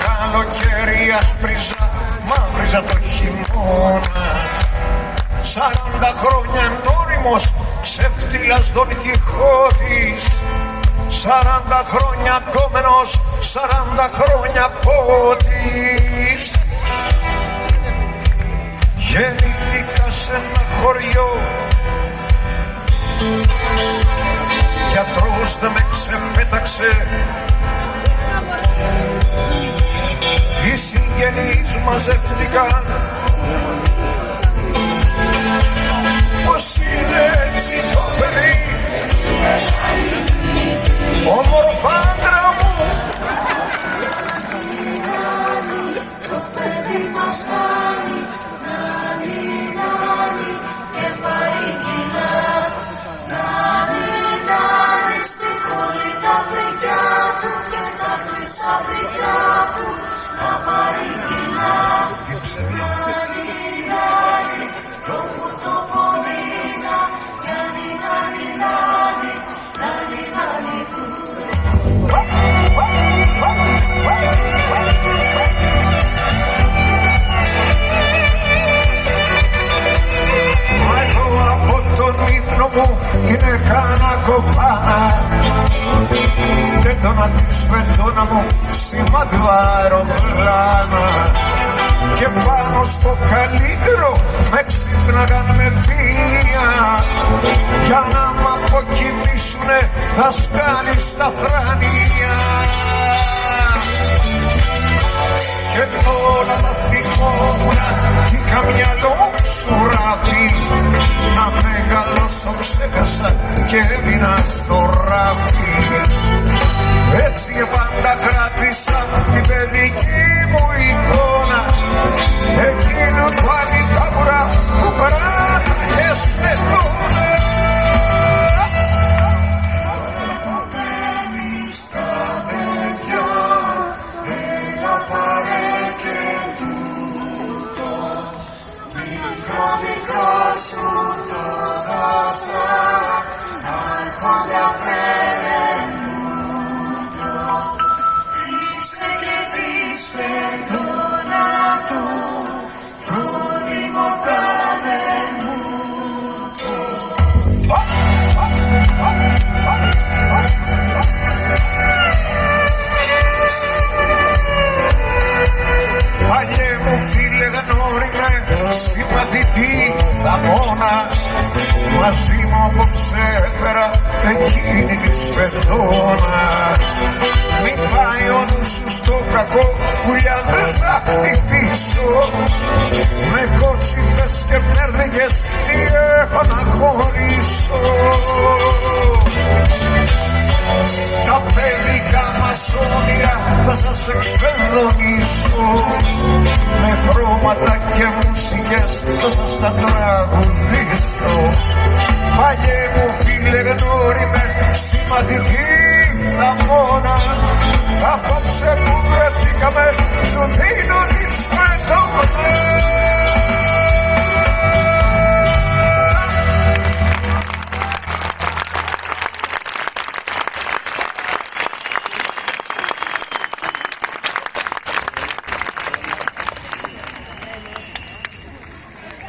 καλοκαίρι άσπριζα, μαύριζα το χειμώνα. 40 χρόνια νόριμος, ξεφτύλας Δον Κιχώτης. 40 χρόνια κόμενος, 40 χρόνια πότης. Γεννήθηκα σε ένα χωριό, γιατρός δεν με ξεπέταξε. Οι συγγενείς μαζεύτηκαν. Πως είναι έτσι το παιδί, όμορφα άντρα μου. Το παιδί μας χάνει, νάνι, νάνι και παρήγγειλα. Νάνι, νάνι στη πόλη τα πρικιά του και τα χρυσαφικά του τα παρήγγειλα. Νάνι, νάνι, όπου το πονίνα, Γιάννη, νάνι, νάνι, νάνι, νάνι του. Την έκανα κοφάνα, δεν τον αντισφεντώνα μου σημάδι αεροπλάνα. Και πάνω στο καλύτερο με ξύπναγαν με βία, για να μ' αποκοιμήσουνε δασκάλοι στα θρανία. Και τώρα τα θυμόμουνα κι είχα μυαλό σου ράφι. Να μεγαλώσω ξέχασα και έμεινα στο ράφι. Έτσι πάντα κράτησα την παιδική μου εικόνα, εκείνου του αλυτάβουρα που πράταγε σε τόνα. Σου το δώσα, άρχοντα φρενούτο. Ρίξε και πίσπε τόνα του, φρόνιμο κάνε μου το. Παλιέ μου φίλε γνώριμε, συμπαθητή θαμώνα. Μαζί μου απόψε έφερα εκείνη τη σφεντόνα. Μην πάει ο νους σου στο κακό, πουλιά δεν θα χτυπήσω. Με κότσιφες και πέρδικες τι έχω να χωρίσω. Τα παιδικά μας όνειρα θα σας εξφενδονήσω. Με χρώματα και μουσικές θα σας τα τραγουδήσω. Παλιέ μου φίλε γνώριμε, συμμαθητή θαμώνα. Απόψε που βρεθήκαμε σου δίνω τη